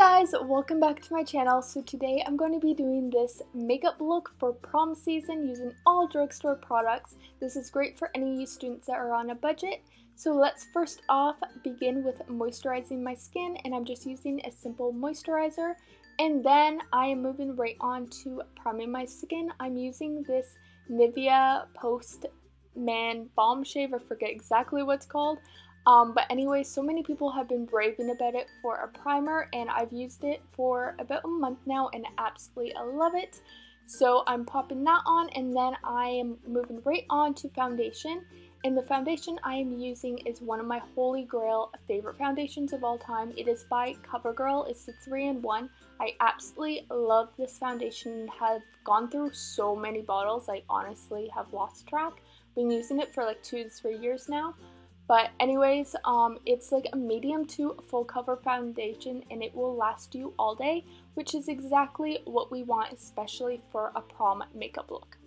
guys, welcome back to my channel. So today I'm going to be doing this makeup look for prom season using all drugstore products. This is great for any students that are on a budget. So let's first off begin with moisturizing my skin, and I'm just using a simple moisturizer. And then I am moving right on to priming my skin. I'm using this Nivea Post Man Balm Shave. I forget exactly what it's called. But anyway, so many people have been raving about it for a primer, and I've used it for about a month now and absolutely love it. So I'm popping that on, and then I am moving right on to foundation. And the foundation I am using is one of my holy grail favorite foundations of all time. It is by CoverGirl. It's the 3-in-1. I absolutely love this foundation and have gone through so many bottles. I honestly have lost track. Been using it for like 2 to 3 years now. But anyways, it's like a medium to full cover foundation, and it will last you all day, which is exactly what we want, especially for a prom makeup look.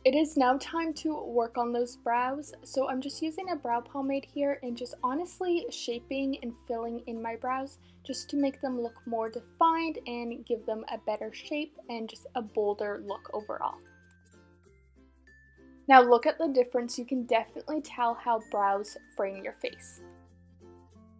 It is now time to work on those brows, so I'm just using a brow pomade here and just honestly shaping and filling in my brows just to make them look more defined and give them a better shape and just a bolder look overall. Now look at the difference. You can definitely tell how brows frame your face.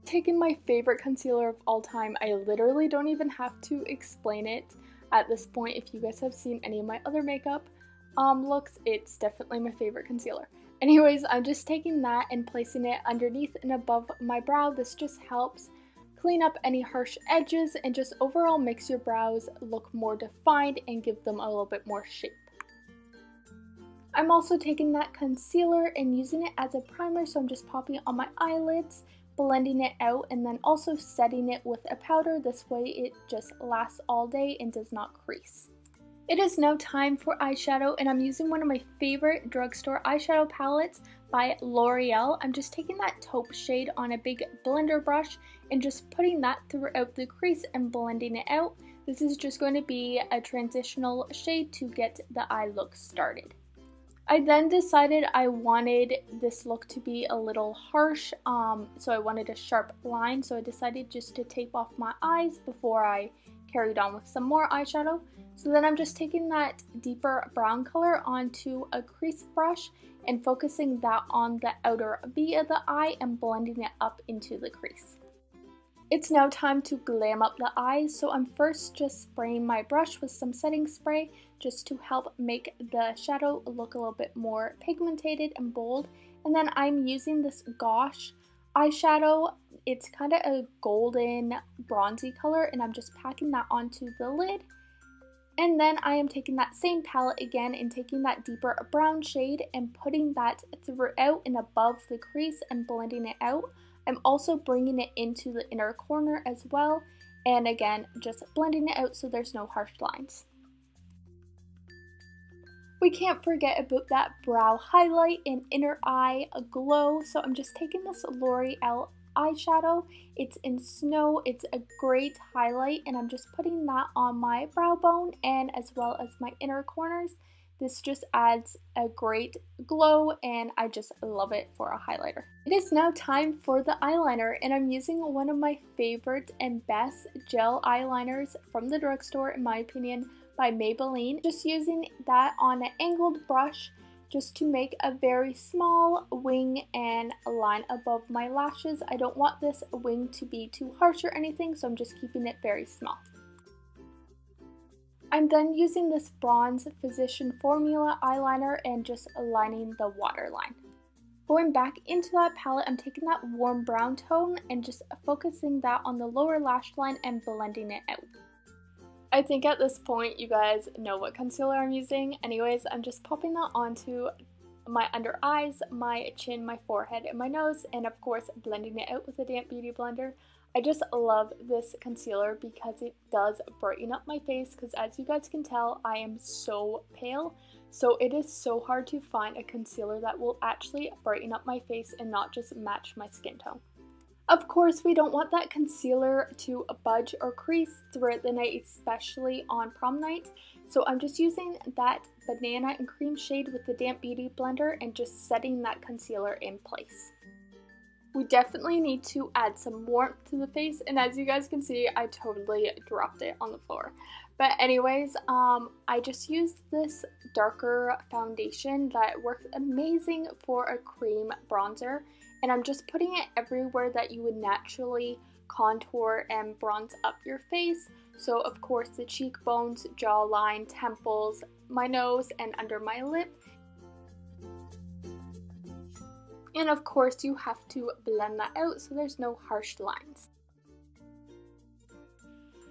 Taking my favorite concealer of all time, I literally don't even have to explain it at this point. If you guys have seen any of my other makeup looks, it's definitely my favorite concealer. Anyways, I'm just taking that and placing it underneath and above my brow. This just helps clean up any harsh edges and just overall makes your brows look more defined and give them a little bit more shape. I'm also taking that concealer and using it as a primer, so I'm just popping it on my eyelids, blending it out, and then also setting it with a powder. This way it just lasts all day and does not crease. It is now time for eyeshadow, and I'm using one of my favorite drugstore eyeshadow palettes by L'Oreal. I'm just taking that taupe shade on a big blender brush and just putting that throughout the crease and blending it out. This is just going to be a transitional shade to get the eye look started. I then decided I wanted this look to be a little harsh, so I wanted a sharp line, so I decided just to tape off my eyes before I carried on with some more eyeshadow. So then I'm just taking that deeper brown color onto a crease brush and focusing that on the outer V of the eye and blending it up into the crease. It's now time to glam up the eyes, so I'm first just spraying my brush with some setting spray just to help make the shadow look a little bit more pigmented and bold. And then I'm using this Gosh eyeshadow. It's kind of a golden bronzy color, and I'm just packing that onto the lid. And then I am taking that same palette again and taking that deeper brown shade and putting that throughout and above the crease and blending it out. I'm also bringing it into the inner corner as well, and again just blending it out so there's no harsh lines. We can't forget about that brow highlight and inner eye glow, so I'm just taking this L'Oreal eyeshadow. It's in Snow. It's a great highlight, and I'm just putting that on my brow bone and as well as my inner corners. This just adds a great glow, and I just love it for a highlighter. It is now time for the eyeliner, and I'm using one of my favorite and best gel eyeliners from the drugstore, in my opinion, by Maybelline. Just using that on an angled brush just to make a very small wing and a line above my lashes. I don't want this wing to be too harsh or anything, so I'm just keeping it very small. I'm then using this Bronze Physician Formula eyeliner and just aligning the waterline. Going back into that palette, I'm taking that warm brown tone and just focusing that on the lower lash line and blending it out. I think at this point you guys know what concealer I'm using. Anyways, I'm just popping that onto my under eyes, my chin, my forehead, and my nose, and of course blending it out with a damp beauty blender. I just love this concealer because it does brighten up my face, because as you guys can tell, I am so pale. So it is so hard to find a concealer that will actually brighten up my face and not just match my skin tone. Of course, we don't want that concealer to budge or crease throughout the night, especially on prom night. So I'm just using that banana and cream shade with the damp beauty blender and just setting that concealer in place. We definitely need to add some warmth to the face, and as you guys can see, I totally dropped it on the floor. But anyways, I just used this darker foundation that works amazing for a cream bronzer, and I'm just putting it everywhere that you would naturally contour and bronze up your face. So of course the cheekbones, jawline, temples, my nose, and under my lip. And of course you have to blend that out so there's no harsh lines.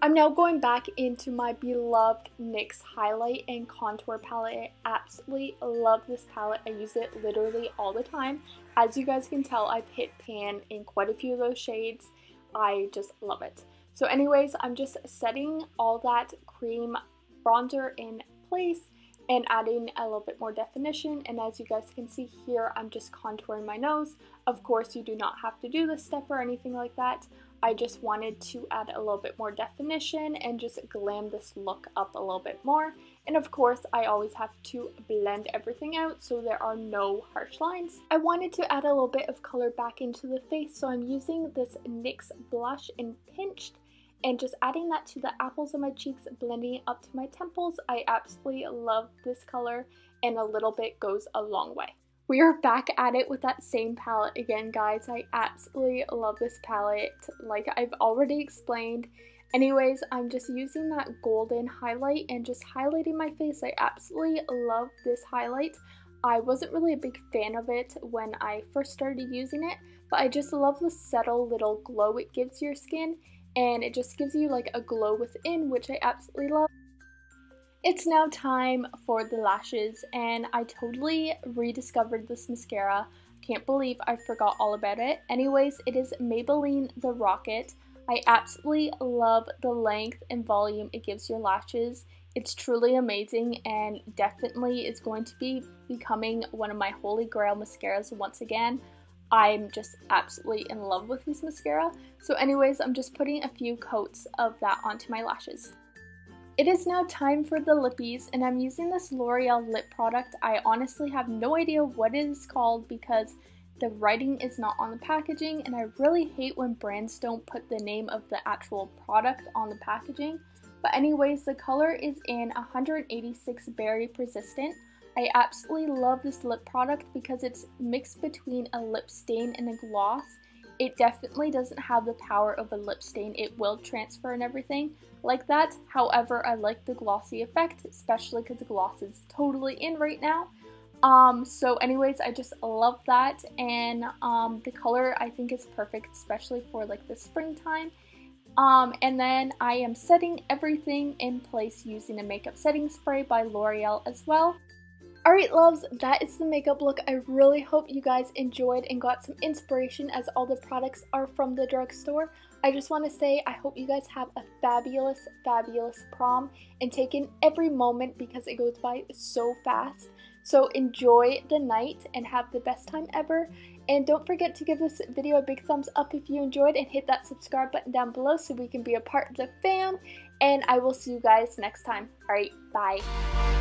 I'm now going back into my beloved NYX highlight and contour palette. I absolutely love this palette. I use it literally all the time. As you guys can tell, I've hit pan in quite a few of those shades. I just love it. So anyways, I'm just setting all that cream bronzer in place and adding a little bit more definition, and as you guys can see here, I'm just contouring my nose. Of course, you do not have to do this step or anything like that. I just wanted to add a little bit more definition and just glam this look up a little bit more. And of course, I always have to blend everything out so there are no harsh lines. I wanted to add a little bit of color back into the face, so I'm using this NYX blush in Pinched and just adding that to the apples of my cheeks, blending it up to my temples. I absolutely love this color, and a little bit goes a long way. We are back at it with that same palette again, guys. I absolutely love this palette, like I've already explained. Anyways, I'm just using that golden highlight and just highlighting my face. I absolutely love this highlight. I wasn't really a big fan of it when I first started using it, but I just love the subtle little glow it gives your skin, and it just gives you like a glow within, which I absolutely love. It's now time for the lashes, and I totally rediscovered this mascara. Can't believe I forgot all about it. Anyways, it is Maybelline The Rocket. I absolutely love the length and volume it gives your lashes. It's truly amazing, and definitely is going to be becoming one of my holy grail mascaras once again. I'm just absolutely in love with this mascara. So anyways, I'm just putting a few coats of that onto my lashes. It is now time for the lippies, and I'm using this L'Oreal lip product. I honestly have no idea what it is called because the writing is not on the packaging, and I really hate when brands don't put the name of the actual product on the packaging. But anyways, the color is in 186 Berry Persistent. I absolutely love this lip product because it's mixed between a lip stain and a gloss. It definitely doesn't have the power of a lip stain. It will transfer and everything like that. However, I like the glossy effect, especially because the gloss is totally in right now. So anyways, I just love that, and the color I think is perfect, especially for like the springtime. And then I am setting everything in place using a makeup setting spray by L'Oreal as well. Alright loves, that is the makeup look. I really hope you guys enjoyed and got some inspiration, as all the products are from the drugstore. I just want to say I hope you guys have a fabulous, fabulous prom and take in every moment because it goes by so fast. So enjoy the night and have the best time ever. And don't forget to give this video a big thumbs up if you enjoyed, and hit that subscribe button down below so we can be a part of the fam. And I will see you guys next time. Alright, bye.